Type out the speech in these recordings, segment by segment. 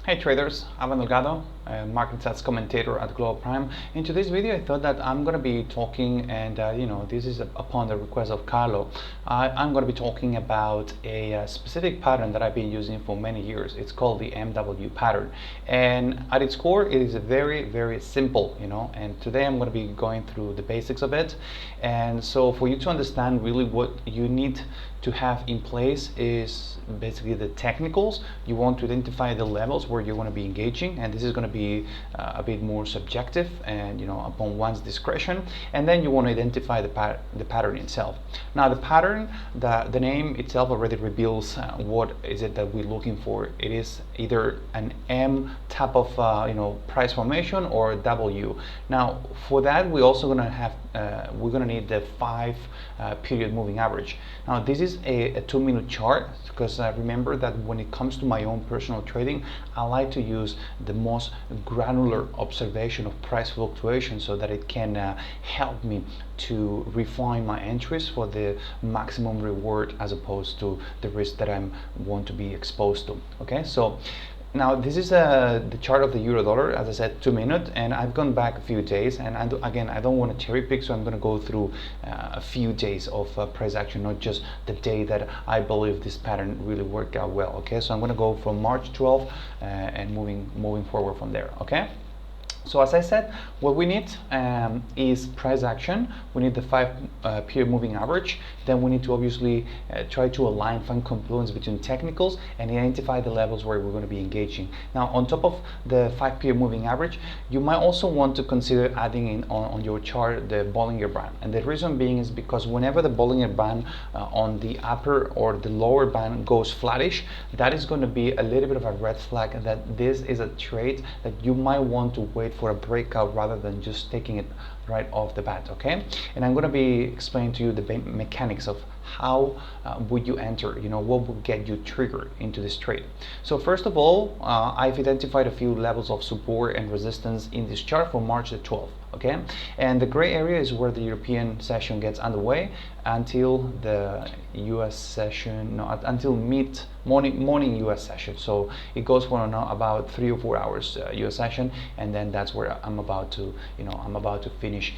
Hey traders, Ivan Delgado, market stats commentator at Global Prime. In today's video, I thought that I'm going to be talking, and this is upon the request of Carlo. I'm going to be talking about a specific pattern that I've been using for many years. It's called the MW pattern, and at its core, it is very, very simple, And today I'm going to be going through the basics of it. And so, for you to understand really what you need to have in place is basically the technicals. You want to identify the levels where you're going to be engaging, and this is going to be a bit more subjective and upon one's discretion. And then you want to identify the pattern itself. Now the pattern, the name itself already reveals what is it that we're looking for. It is either an M type of price formation or W. Now for that we're also going to have we're going to need the 5 period moving average. Now this is a 2-minute chart, because remember that when it comes to my own personal trading, I like to use the most granular observation of price fluctuation so that it can help me to refine my entries for the maximum reward as opposed to the risk that I want to be exposed to. Okay, so now this is the chart of the euro dollar, as I said, 2-minute, and I've gone back a few days, and again I don't want to cherry pick, so I'm going to go through a few days of price action, not just the day that I believe this pattern really worked out well. Okay, so I'm going to go from March 12th and moving forward from there. Okay. So as I said, what we need is price action. We need the 5 period moving average. Then we need to obviously try to find confluence between technicals and identify the levels where we're going to be engaging. Now on top of the 5 period moving average, you might also want to consider adding in on your chart the Bollinger Band. And the reason being is because whenever the Bollinger Band on the upper or the lower band goes flattish, that is going to be a little bit of a red flag that this is a trade that you might want to wait for a breakout rather than just taking it right off the bat. Okay, and I'm going to be explaining to you the mechanics of how would you enter, what would get you triggered into this trade. So first of all, I've identified a few levels of support and resistance in this chart for March the 12th. Okay, and the gray area is where the European session gets underway until the US session, until morning US session. So it goes for about 3 or 4 hours US session, and then that's where I'm about to finish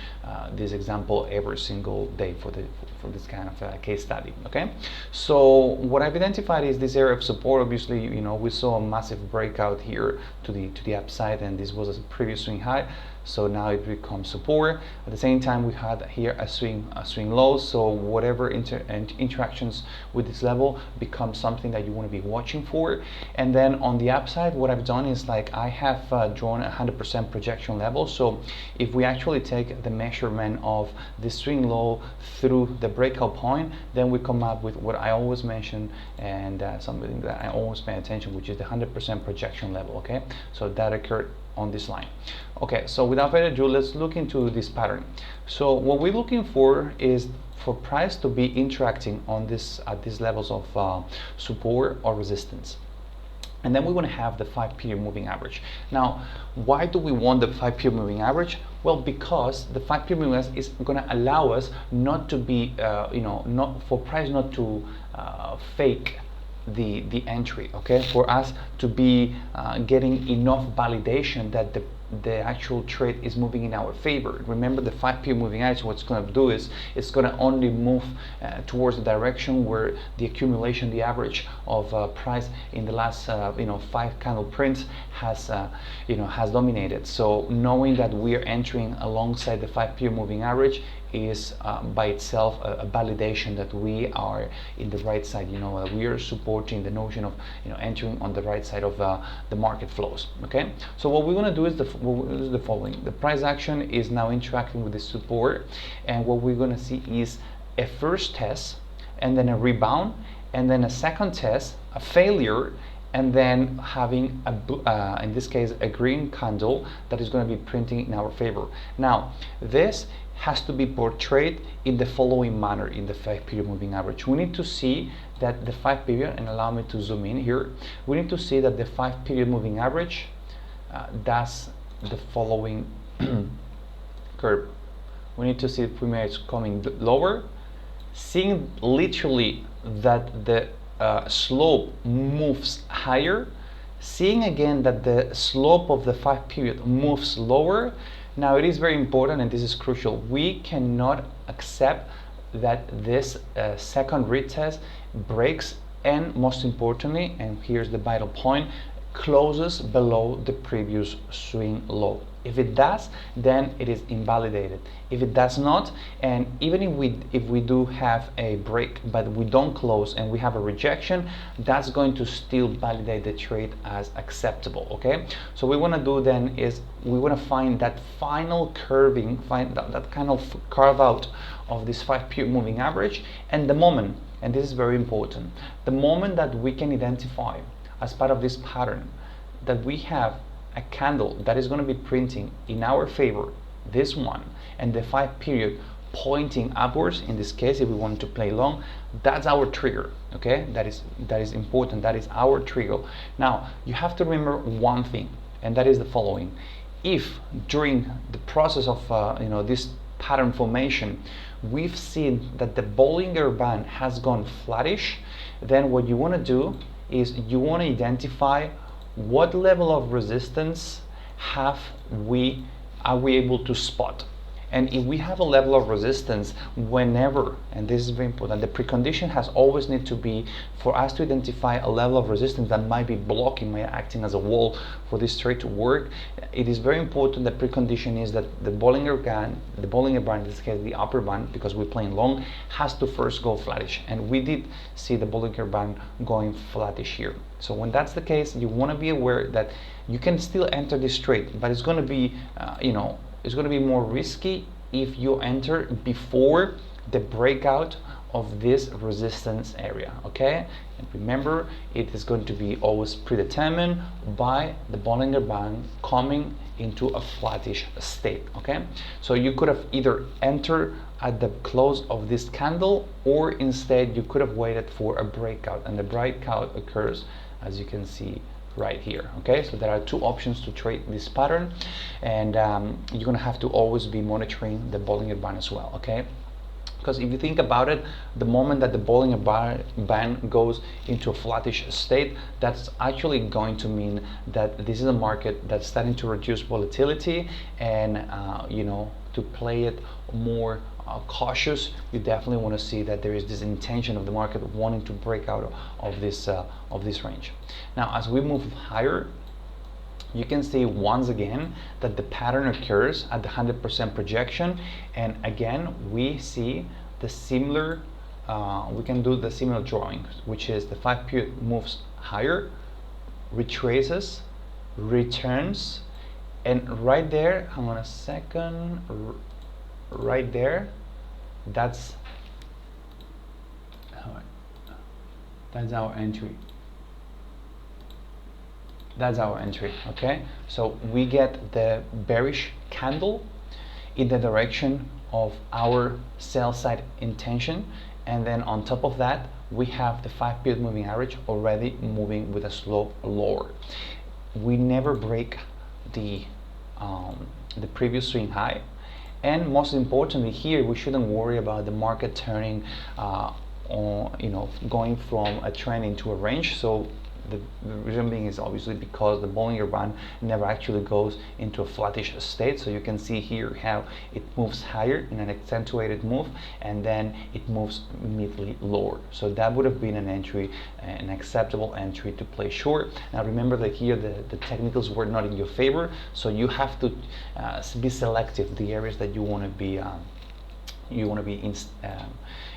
this example every single day for this kind of case study. Okay, so what I've identified is this area of support. Obviously, we saw a massive breakout here to the upside, and this was a previous swing high. So now it becomes support. At the same time, we had here a swing low. So whatever interactions with this level becomes something that you want to be watching for. And then on the upside, what I've done is I have drawn 100% projection level. So if we actually take the measurement of the swing low through the breakout point, then we come up with what I always mention, and something that I always pay attention, which is the 100% projection level. Okay, so that occurred on this line. Okay, so without further ado, let's look into this pattern. So what we're looking for is for price to be interacting on this at these levels of support or resistance. And then we want to have the 5 period moving average. Now, why do we want the 5 period moving average? Well, because the 5 period moving average is going to allow us not to be, not for price not to fake the entry. Okay, for us to be getting enough validation that the actual trade is moving in our favor. Remember, the 5 period moving average, what's going to do is it's going to only move towards the direction where the accumulation, the average of price in the last 5 candle prints has dominated. So knowing that we are entering alongside the 5 period moving average is by itself a validation that we are in the right side. We are supporting the notion of entering on the right side of the market flows. Okay, so what we're going to do is the following. The price action is now interacting with the support, and what we're going to see is a first test, and then a rebound, and then a second test, a failure, and then having in this case a green candle that is going to be printing in our favor. Now this has to be portrayed in the following manner in the 5 period moving average. We need to see that the 5 period, and allow me to zoom in here, we need to see that the 5 period moving average does the following curve. We need to see the premier is coming lower, seeing literally that the slope moves higher, seeing again that the slope of the 5 period moves lower. Now it is very important, and this is crucial, we cannot accept that this second retest breaks, and most importantly, and here's the vital point, closes below the previous swing low. If it does, then it is invalidated. If it does not, and even if we do have a break but we don't close and we have a rejection, that's going to still validate the trade as acceptable. Okay, so what we want to do then is we want to find that final curving, find that kind of carve out of this 5 period moving average, and the moment, and this is very important, the moment that we can identify as part of this pattern that we have a candle that is going to be printing in our favor, this one, and the 5 period pointing upwards, in this case if we want to play long, that's our trigger. Okay, that is important, that is our trigger. Now you have to remember one thing, and that is the following: if during the process of this pattern formation we've seen that the Bollinger Band has gone flattish, then what you want to do is you want to identify what level of resistance are we able to spot. And if we have a level of resistance whenever, and this is very important, the precondition has always need to be for us to identify a level of resistance that might be blocking, might acting as a wall for this trade to work. It is very important, the precondition is that the Bollinger Band, in this case the upper band, because we're playing long, has to first go flattish, and we did see the Bollinger Band going flattish here. So when that's the case, you want to be aware that you can still enter this trade, but it's going to be it's going to be more risky if you enter before the breakout of this resistance area. Okay, and remember, it is going to be always predetermined by the Bollinger Band coming into a flattish state. Okay, so you could have either entered at the close of this candle, or instead you could have waited for a breakout, and the breakout occurs, as you can see, right here. Okay, so there are two options to trade this pattern, and you're gonna have to always be monitoring the Bollinger Band as well. Okay, because if you think about it, the moment that the Bollinger Band goes into a flattish state, that's actually going to mean that this is a market that's starting to reduce volatility, and to play it more cautious, you definitely want to see that there is this intention of the market wanting to break out of this range. Now, as we move higher, you can see once again that the pattern occurs at the 100% projection, and again we see the similar. We can do the similar drawing, which is the 5 period moves higher, retraces, returns, and right there, hang on a second, right there, that's our entry. That's our entry. Okay, so we get the bearish candle in the direction of our sell side intention, and then on top of that we have the 5 period moving average already moving with a slope lower. We never break the previous swing high, and most importantly here, we shouldn't worry about the market turning going from a trend into a range. So the reason being is obviously because the Bollinger Band never actually goes into a flattish state. So you can see here how it moves higher in an accentuated move, and then it moves immediately lower. So that would have been an entry, an acceptable entry to play short. Now remember that here the technicals were not in your favor, so you have to be selective the areas that you want to be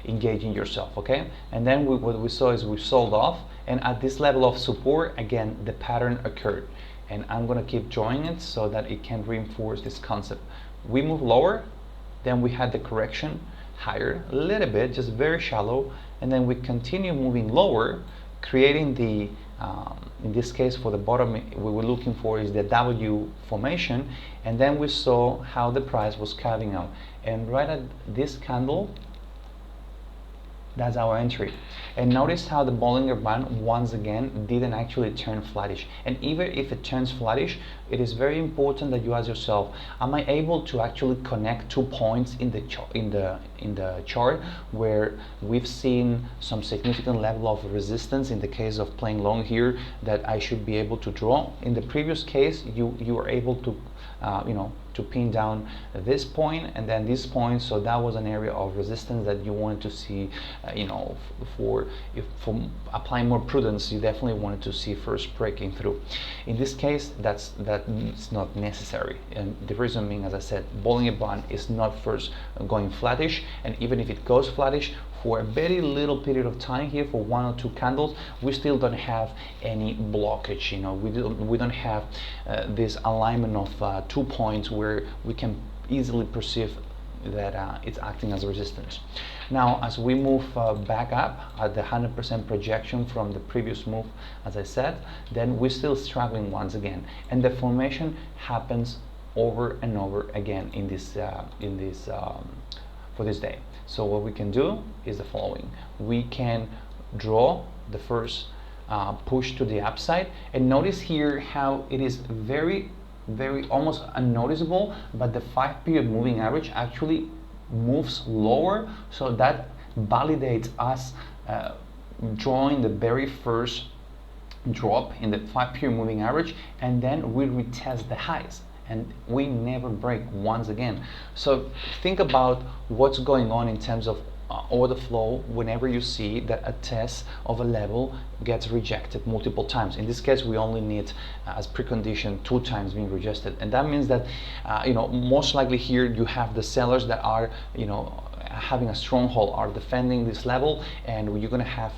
engaging yourself. Okay, and then what we saw is we sold off, and at this level of support again the pattern occurred, and I'm going to keep drawing it so that it can reinforce this concept. We move lower, then we had the correction higher a little bit, just very shallow, and then we continue moving lower, creating the in this case for the bottom we were looking for is the W formation, and then we saw how the price was carving out, and right at this candle That's our entry. And notice how the Bollinger Band once again didn't actually turn flattish. And even if it turns flattish, it is very important that you ask yourself, am I able to actually connect 2 points in the chart where we've seen some significant level of resistance in the case of playing long here that I should be able to draw? In the previous case, you were able to to pin down this point and then this point, so that was an area of resistance that you wanted to see. For applying more prudence, you definitely wanted to see first breaking through. In this case, that's not necessary, and the reason being, as I said, Bollinger Band is not first going flattish, and even if it goes flattish for a very little period of time here, for 1 or 2 candles, we still don't have any blockage. We don't have this alignment of 2 points where we can easily perceive that it's acting as a resistance. Now, as we move back up at the 100% projection from the previous move, as I said, then we're still struggling once again, and the formation happens over and over again in this for this day. So what we can do is the following: we can draw the first push to the upside, and notice here how it is very almost unnoticeable, but the 5-period moving average actually moves lower, so that validates us drawing the very first drop in the 5-period moving average, and then we retest the highs and we never break once again. So think about what's going on in terms of order flow whenever you see that a test of a level gets rejected multiple times. In this case, we only need as precondition 2 times being rejected, and that means that most likely here you have the sellers that are having a stronghold, are defending this level, and you're going to have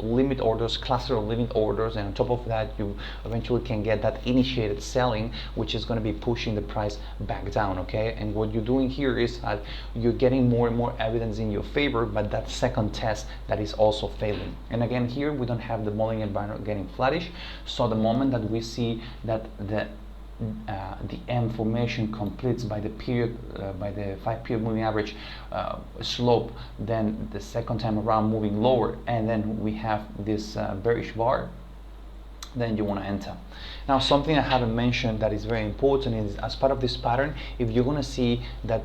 limit orders, cluster of limit orders, and on top of that you eventually can get that initiated selling, which is going to be pushing the price back down. Okay, and what you're doing here is that you're getting more and more evidence in your favor, but that second test that is also failing. And again, here we don't have the Bollinger Band getting flattish, so the moment that we see that the M formation completes by the period, by the 5-period moving average slope, then the second time around moving lower, and then we have this bearish bar, then you want to enter. Now, something I haven't mentioned that is very important is, as part of this pattern, if you're going to see that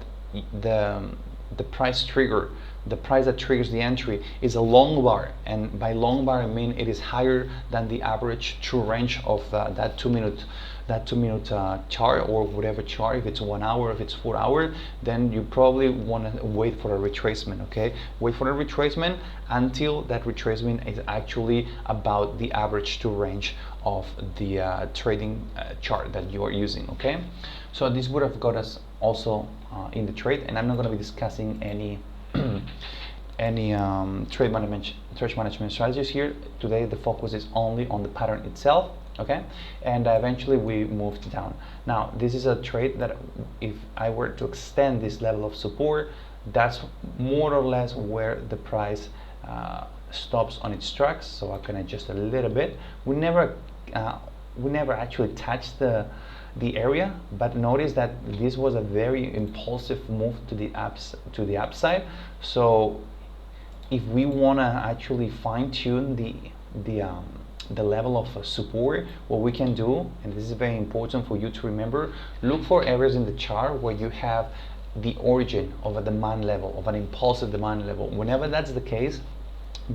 the price trigger, the price that triggers the entry, is a long bar, and by long bar I mean it is higher than the average true range of that 2-minute chart, or whatever chart, if it's 1 hour, if it's 4 hour, then you probably want to wait for a retracement. Okay, wait for a retracement until that retracement is actually about the average true range of the trading chart that you are using. Okay, so this would have got us also in the trade, and I'm not going to be discussing any trade management strategies here today. The focus is only on the pattern itself. Okay, and eventually we moved down. Now, this is a trade that if I were to extend this level of support, that's more or less where the price stops on its tracks. So I can adjust a little bit. We never actually touched the area, but notice that this was a very impulsive move to the upside. So if we want to actually fine-tune the level of support, what we can do, and this is very important for you to remember, look for areas in the chart where you have the origin of a demand level, of an impulsive demand level. Whenever that's the case,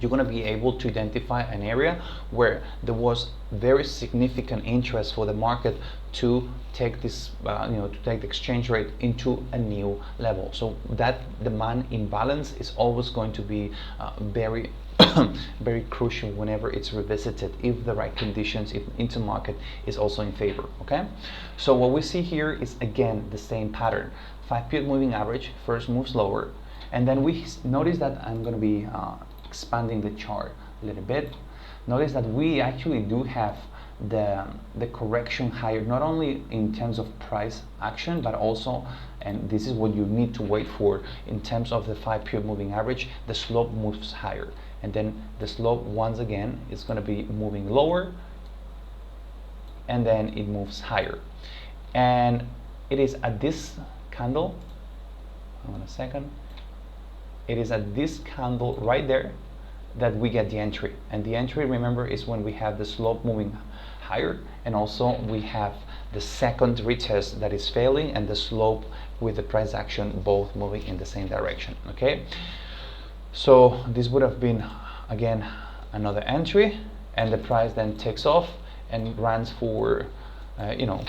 you're going to be able to identify an area where there was very significant interest for the market to take this, to take the exchange rate into a new level. So that demand imbalance is always going to be very very crucial whenever it's revisited, if the right conditions, if intermarket is also in favor. Okay, so what we see here is again the same pattern. 5-period moving average first moves lower, and then we notice that I'm going to be expanding the chart a little bit. Notice that we actually do have the correction higher, not only in terms of price action, but also, and this is what you need to wait for, in terms of the 5-period moving average, the slope moves higher, and then the slope once again is going to be moving lower, and then it moves higher. And it is at this candle, hold on a second, it is at this candle right there that we get the entry. And the entry, remember, is when we have the slope moving higher, and also we have the second retest that is failing, and the slope with the price action both moving in the same direction. Okay, so this would have been again another entry, and the price then takes off and runs for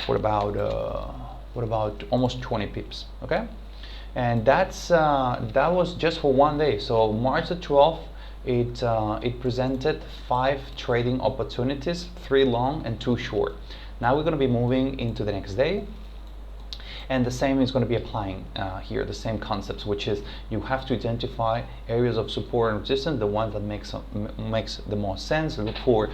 for about almost 20 pips. Okay, and that was just for one day. So March the 12th, it presented 5 trading opportunities, 3 long and 2 short. Now we're going to be moving into the next day, and the same is going to be applying here, the same concepts, which is you have to identify areas of support and resistance, the ones that makes the most sense. Look for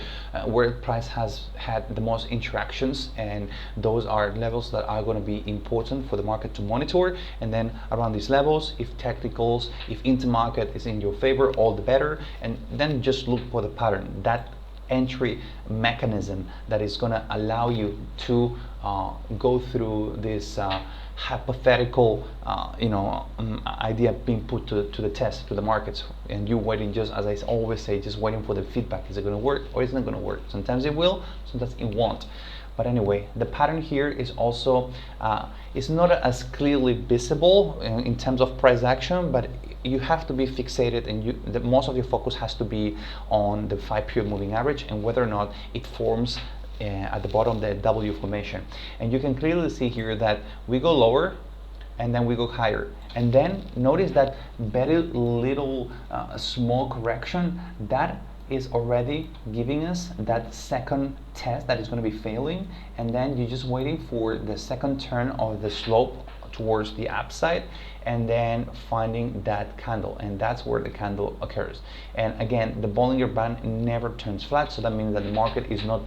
where price has had the most interactions, and those are levels that are going to be important for the market to monitor. And then around these levels, if technicals, if intermarket is in your favor, all the better. And then just look for the pattern, that entry mechanism that is going to allow you to go through this hypothetical idea being put to the test, to the markets, and you waiting, just as I always say, just waiting for the feedback. Is it going to work or is it not going to work? Sometimes it will, sometimes it won't. But anyway, the pattern here is also is not as clearly visible in terms of price action, but you have to be fixated, and most of your focus has to be on the 5-period moving average and whether or not it forms at the bottom the W formation. And you can clearly see here that we go lower and then we go higher, and then notice that very little small correction that is already giving us that second test that is going to be failing, and then you're just waiting for the second turn of the slope towards the upside, and then finding that candle, and that's where the candle occurs. And again, the Bollinger Band never turns flat, so that means that the market is not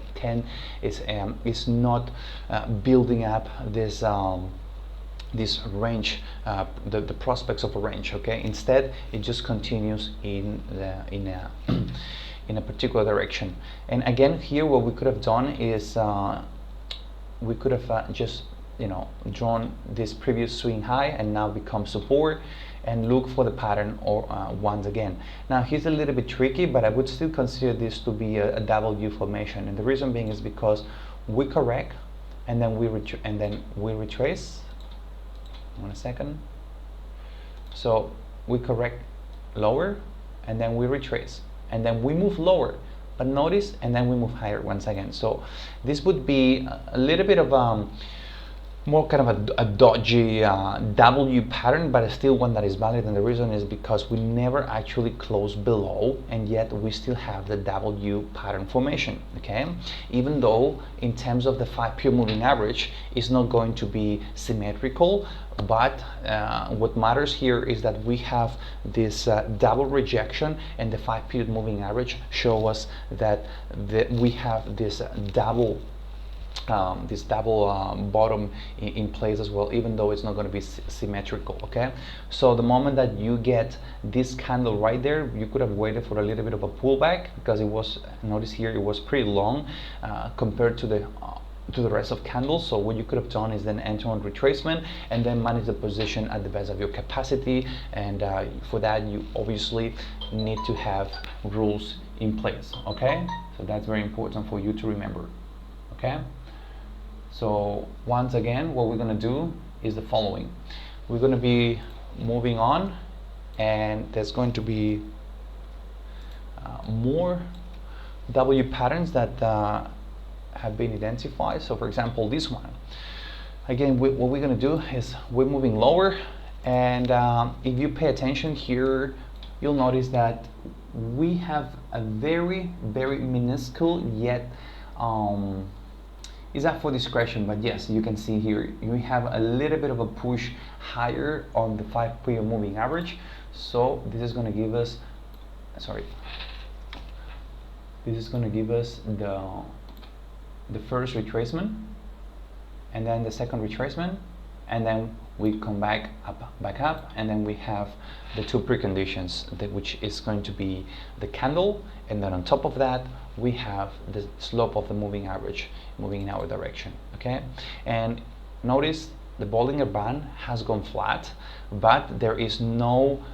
building up this this range, the prospects of a range. Okay, instead it just continues in a particular direction. And again, here what we could have done is we could have just drawn this previous swing high and now become support and look for the pattern or once again. Now here's a little bit tricky, but I would still consider this to be a W formation, and the reason being is because we correct and then we retrace. One second. So we correct lower and then we retrace, and then we move lower, but notice, and then we move higher once again. So this would be a little bit of more kind of a dodgy W pattern, but still one that is valid. And the reason is because we never actually close below, and yet we still have the W pattern formation. Okay, even though in terms of the 5-period moving average is not going to be symmetrical, but what matters here is that we have this double rejection, and the 5-period moving average show us that we have this double bottom in place as well, even though it's not going to be symmetrical. Okay, so the moment that you get this candle right there, you could have waited for a little bit of a pullback, because it was, notice here, it was pretty long compared to the rest of candles. So what you could have done is then enter on retracement and then manage the position at the best of your capacity, and for that you obviously need to have rules in place. Okay, so that's very important for you to remember. Okay, so once again, what we're going to do is the following. We're going to be moving on, and there's going to be more W patterns that have been identified. So for example, this one, again, what we're going to do is we're moving lower, and if you pay attention here, you'll notice that we have a very minuscule, yet is up for discretion, but yes, you can see here you have a little bit of a push higher on the 5-period moving average. So this is going to give us, the first retracement, and then the second retracement, and then we come back up, and then we have the 2 preconditions, which is going to be the candle, and then on top of that we have the slope of the moving average moving in our direction. Okay, and notice the Bollinger Band has gone flat, but there is no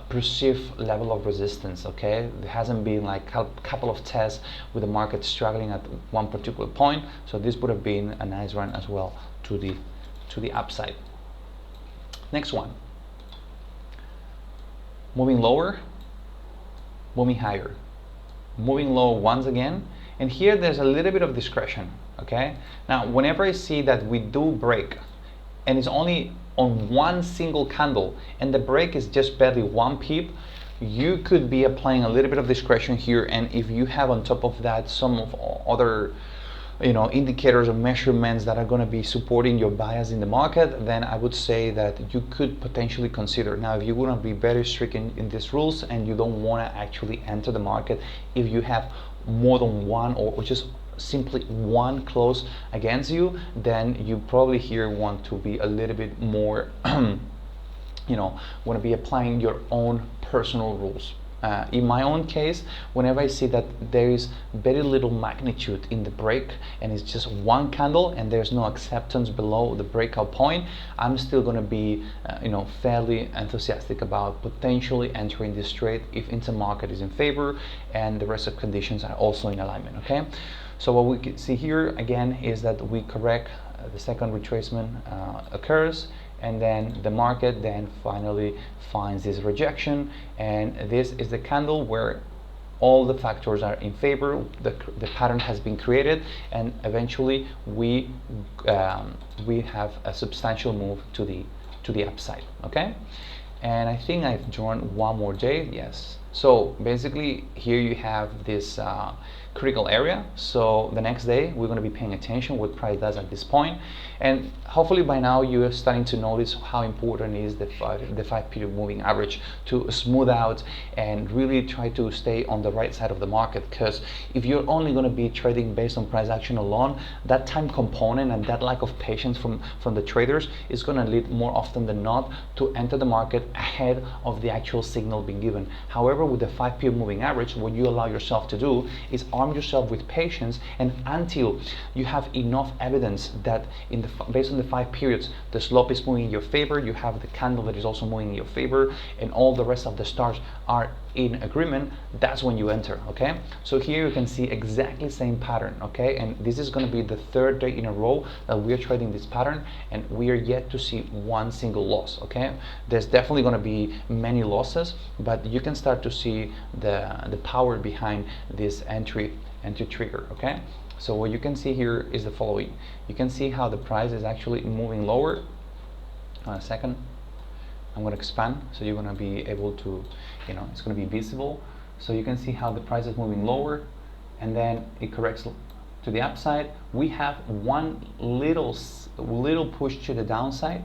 perceived level of resistance. Okay, there hasn't been like a couple of tests with the market struggling at one particular point, so this would have been a nice run as well to the upside. Next one, moving lower, moving higher, moving low once again, and here there's a little bit of discretion. Okay, now whenever I see that we do break and it's only on one single candle and the break is just barely 1 pip, you could be applying a little bit of discretion here, and if you have on top of that some of other indicators or measurements that are going to be supporting your bias in the market, then I would say that you could potentially consider. Now, if you want to be very strict in these rules and you don't want to actually enter the market, if you have more than one or just simply one close against you, then you probably here want to be a little bit more want to be applying your own personal rules. In my own case, whenever I see that there is very little magnitude in the break and it's just one candle and there's no acceptance below the breakout point, I'm still going to be fairly enthusiastic about potentially entering this trade if intermarket is in favor and the rest of conditions are also in alignment. Okay, so what we can see here again is that we correct, the second retracement occurs, and then the market then finally finds this rejection, and this is the candle where all the factors are in favor, the pattern has been created, and eventually we have a substantial move to the upside. Okay, and I think I've drawn one more day. Yes, so basically here you have this critical area, so the next day we're going to be paying attention what price does at this point, and hopefully by now you're starting to notice how important is the 5 period moving average to smooth out and really try to stay on the right side of the market, because if you're only going to be trading based on price action alone, that time component and that lack of patience from the traders is going to lead more often than not to enter the market ahead of the actual signal being given. However, with the 5 period moving average, what you allow yourself to do is arm yourself with patience, and until you have enough evidence that based on the 5 periods the slope is moving in your favor, you have the candle that is also moving in your favor, and all the rest of the stars are in agreement, that's when you enter. Okay, so here you can see exactly same pattern. Okay, and this is going to be the third day in a row that we are trading this pattern, and we are yet to see one single loss. Okay, there's definitely going to be many losses, but you can start to see the power behind this entry trigger. Okay, so what you can see here is the following. You can see how the price is actually moving lower. A second, I'm going to expand so you're going to be able to, it's going to be visible. So you can see how the price is moving lower, and then it corrects to the upside. We have one little push to the downside,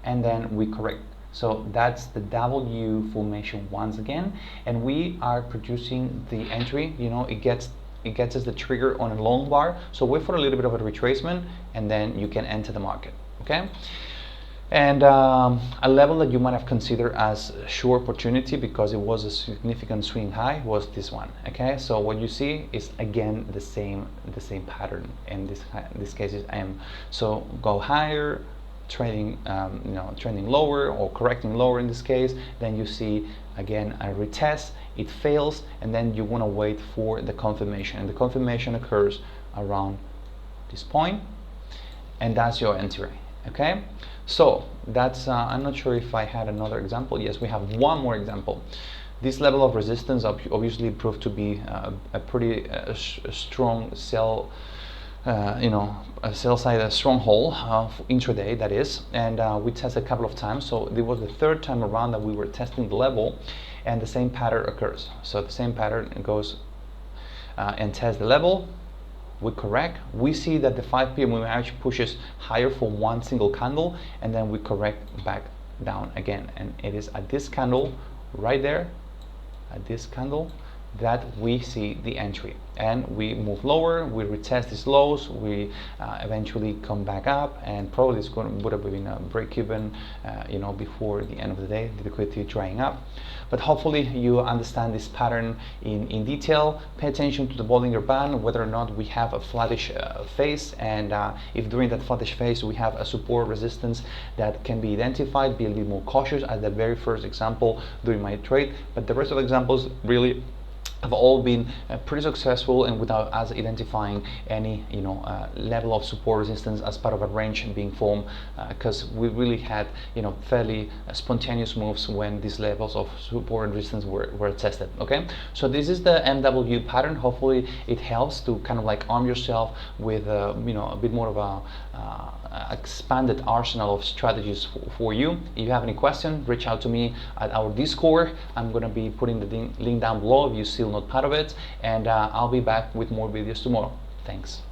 and then we correct. So that's the W formation once again, and we are producing the entry. It gets us the trigger on a long bar, so wait for a little bit of a retracement and then you can enter the market. Okay, and a level that you might have considered as a sure opportunity because it was a significant swing high was this one. Okay, so what you see is again the same pattern, and this case is M. So go higher, trading trending lower or correcting lower in this case, then you see again a retest, it fails, and then you want to wait for the confirmation, and the confirmation occurs around this point, and that's your entry. Okay, so that's I'm not sure if I had another example. Yes, we have one more example. This level of resistance obviously proved to be a pretty strong sell, a sell side, a stronghold intraday, that is, and we tested a couple of times. So it was the third time around that we were testing the level, and the same pattern occurs. So the same pattern goes and tests the level. We correct. We see that the 5 p.m. moving average pushes higher for one single candle, and then we correct back down again. And it is at this candle right there, at this candle, that we see the entry, and we move lower, we retest these lows, we eventually come back up, and probably it's would have been a break even before the end of the day, the liquidity drying up. But hopefully you understand this pattern in detail. Pay attention to the Bollinger Band, whether or not we have a flattish phase, and if during that flattish phase we have a support resistance that can be identified, be a little more cautious at the very first example during my trade. But the rest of the examples really have all been pretty successful, and without us identifying any level of support resistance as part of a range being formed, because we really had fairly spontaneous moves when these levels of support and resistance were tested. Okay, so this is the MW pattern. Hopefully it helps to kind of like arm yourself with a bit more of a expanded arsenal of strategies for you. If you have any question, reach out to me at our Discord. I'm going to be putting the link down below if you're still not part of it, and I'll be back with more videos tomorrow. Thanks.